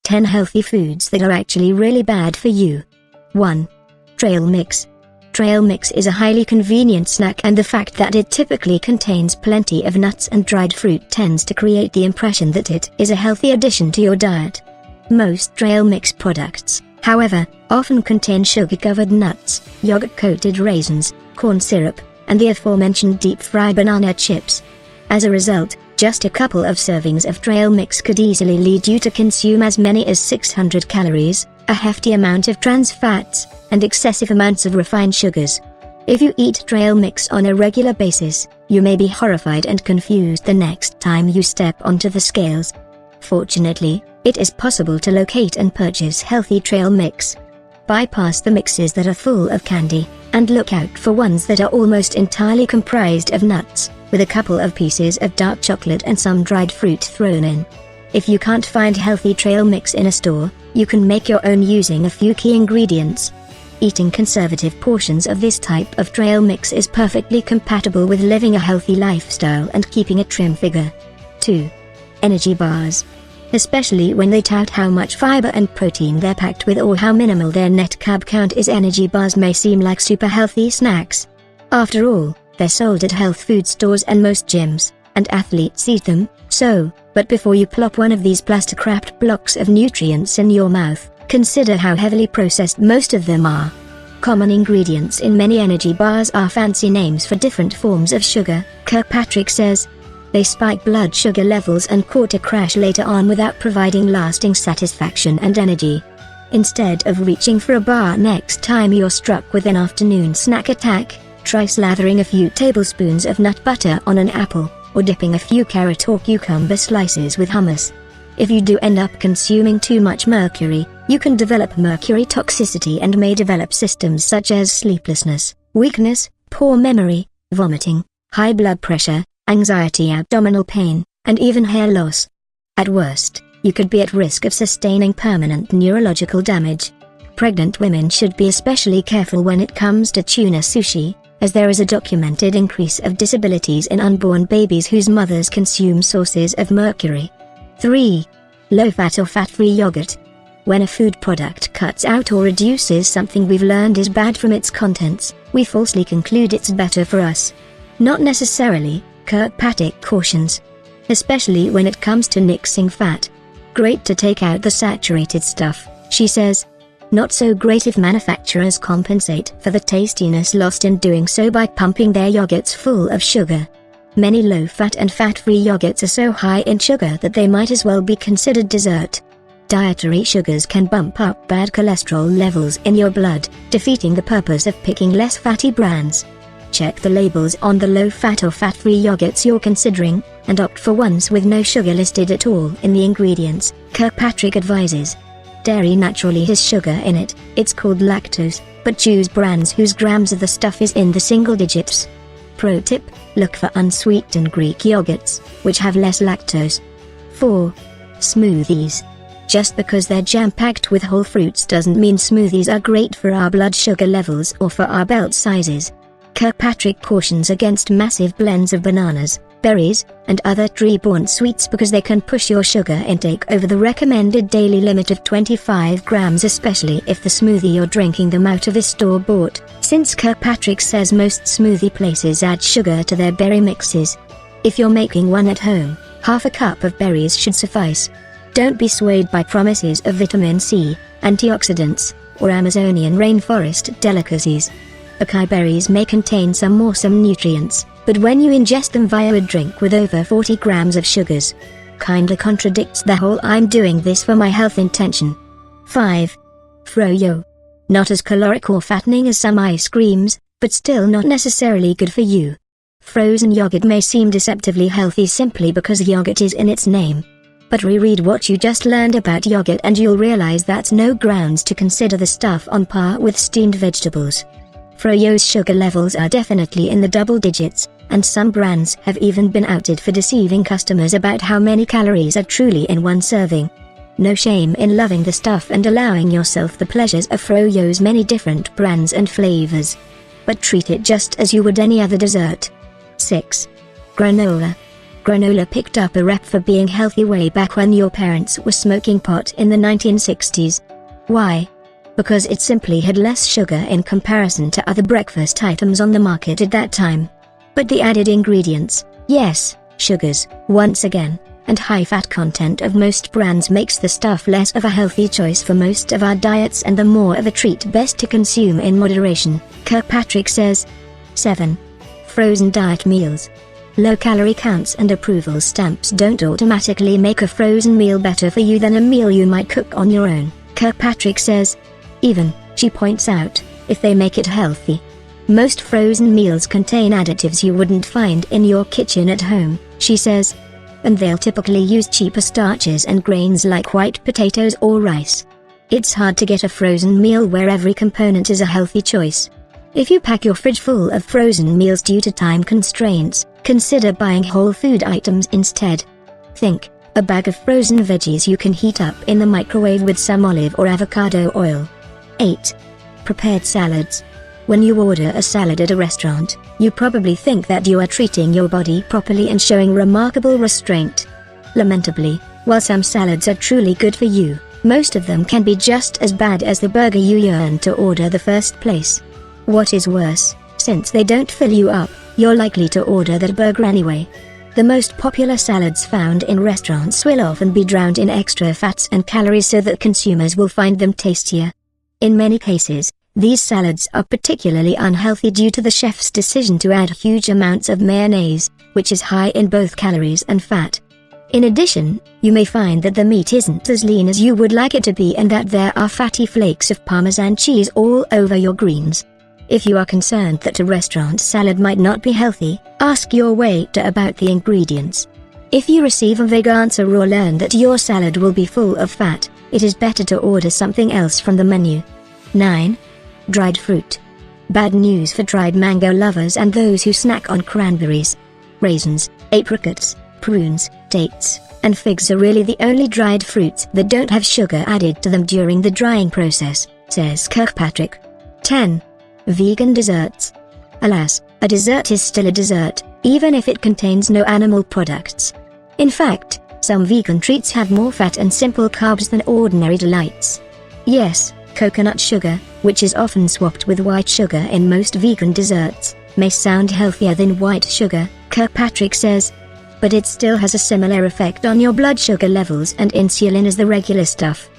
10 healthy foods that are actually really bad for you. 1. Trail mix. Trail mix is a highly convenient snack, and the fact that it typically contains plenty of nuts and dried fruit tends to create the impression that it is a healthy addition to your diet. Most trail mix products, however, often contain sugar-covered nuts, yogurt-coated raisins, corn syrup, and the aforementioned deep-fried banana chips. As a result, just a couple of servings of trail mix could easily lead you to consume as many as 600 calories, a hefty amount of trans fats, and excessive amounts of refined sugars. If you eat trail mix on a regular basis, you may be horrified and confused the next time you step onto the scales. Fortunately, it is possible to locate and purchase healthy trail mix. Bypass the mixes that are full of candy, and look out for ones that are almost entirely comprised of nuts, with a couple of pieces of dark chocolate and some dried fruit thrown in. If you can't find healthy trail mix in a store, you can make your own using a few key ingredients. Eating conservative portions of this type of trail mix is perfectly compatible with living a healthy lifestyle and keeping a trim figure. 2. Energy bars. Especially when they tout how much fiber and protein they're packed with or how minimal their net carb count is, energy bars may seem like super healthy snacks. After all, they're sold at health food stores and most gyms, and athletes eat them, but before you plop one of these plastic-wrapped blocks of nutrients in your mouth, consider how heavily processed most of them are. Common ingredients in many energy bars are fancy names for different forms of sugar, Kirkpatrick says. They spike blood sugar levels and cause a crash later on without providing lasting satisfaction and energy. Instead of reaching for a bar next time you're struck with an afternoon snack attack, try slathering a few tablespoons of nut butter on an apple, or dipping a few carrot or cucumber slices with hummus. If you do end up consuming too much mercury, you can develop mercury toxicity and may develop symptoms such as sleeplessness, weakness, poor memory, vomiting, high blood pressure, anxiety, abdominal pain, and even hair loss. At worst, you could be at risk of sustaining permanent neurological damage. Pregnant women should be especially careful when it comes to tuna sushi, as there is a documented increase of disabilities in unborn babies whose mothers consume sources of mercury. 3. Low-fat or fat-free yogurt. When a food product cuts out or reduces something we've learned is bad from its contents, we falsely conclude it's better for us. Not necessarily, Kirkpatrick cautions. Especially when it comes to nixing fat. Great to take out the saturated stuff, she says. Not so great if manufacturers compensate for the tastiness lost in doing so by pumping their yogurts full of sugar. Many low-fat and fat-free yogurts are so high in sugar that they might as well be considered dessert. Dietary sugars can bump up bad cholesterol levels in your blood, defeating the purpose of picking less fatty brands. Check the labels on the low-fat or fat-free yogurts you're considering, and opt for ones with no sugar listed at all in the ingredients, Kirkpatrick advises. Dairy naturally has sugar in it, it's called lactose, but choose brands whose grams of the stuff is in the single digits. Pro tip, look for unsweetened Greek yogurts, which have less lactose. 4. Smoothies. Just because they're jam-packed with whole fruits doesn't mean smoothies are great for our blood sugar levels or for our belt sizes. Kirkpatrick cautions against massive blends of bananas, berries, and other tree-borne sweets because they can push your sugar intake over the recommended daily limit of 25 grams, especially if the smoothie you're drinking them out of is store-bought, since Kirkpatrick says most smoothie places add sugar to their berry mixes. If you're making one at home, half a cup of berries should suffice. Don't be swayed by promises of vitamin C, antioxidants, or Amazonian rainforest delicacies. Acai berries may contain some awesome nutrients, but when you ingest them via a drink with over 40 grams of sugars, kinda contradicts the whole "I'm doing this for my health" intention. 5. Froyo. Not as caloric or fattening as some ice creams, but still not necessarily good for you. Frozen yogurt may seem deceptively healthy simply because yogurt is in its name. But reread what you just learned about yogurt and you'll realize that's no grounds to consider the stuff on par with steamed vegetables. Froyo's sugar levels are definitely in the double digits, and some brands have even been outed for deceiving customers about how many calories are truly in one serving. No shame in loving the stuff and allowing yourself the pleasures of Froyo's many different brands and flavors. But treat it just as you would any other dessert. 6. Granola. granola picked up a rep for being healthy way back when your parents were smoking pot in the 1960s. Why? Because it simply had less sugar in comparison to other breakfast items on the market at that time. But the added ingredients, yes, sugars, once again, and high fat content of most brands makes the stuff less of a healthy choice for most of our diets and the more of a treat best to consume in moderation, Kirkpatrick says. 7. Frozen diet meals. Low calorie counts and approval stamps don't automatically make a frozen meal better for you than a meal you might cook on your own, Kirkpatrick says. Even, she points out, if they make it healthy. Most frozen meals contain additives you wouldn't find in your kitchen at home, she says. And they'll typically use cheaper starches and grains like white potatoes or rice. It's hard to get a frozen meal where every component is a healthy choice. If you pack your fridge full of frozen meals due to time constraints, consider buying whole food items instead. Think, a bag of frozen veggies you can heat up in the microwave with some olive or avocado oil. 8. Prepared salads. When you order a salad at a restaurant, you probably think that you are treating your body properly and showing remarkable restraint. Lamentably, while some salads are truly good for you, most of them can be just as bad as the burger you yearned to order the first place. What is worse, since they don't fill you up, you're likely to order that burger anyway. The most popular salads found in restaurants will often be drowned in extra fats and calories so that consumers will find them tastier. In many cases, these salads are particularly unhealthy due to the chef's decision to add huge amounts of mayonnaise, which is high in both calories and fat. In addition, you may find that the meat isn't as lean as you would like it to be and that there are fatty flakes of Parmesan cheese all over your greens. If you are concerned that a restaurant salad might not be healthy, ask your waiter about the ingredients. If you receive a vague answer or learn that your salad will be full of fat, it is better to order something else from the menu. 9. Dried fruit. Bad news for dried mango lovers and those who snack on cranberries. Raisins, apricots, prunes, dates, and figs are really the only dried fruits that don't have sugar added to them during the drying process, says Kirkpatrick. 10. Vegan desserts. Alas, a dessert is still a dessert, even if it contains no animal products. In fact, some vegan treats have more fat and simple carbs than ordinary delights. Yes, coconut sugar, which is often swapped with white sugar in most vegan desserts, may sound healthier than white sugar, Kirkpatrick says. But it still has a similar effect on your blood sugar levels and insulin as the regular stuff.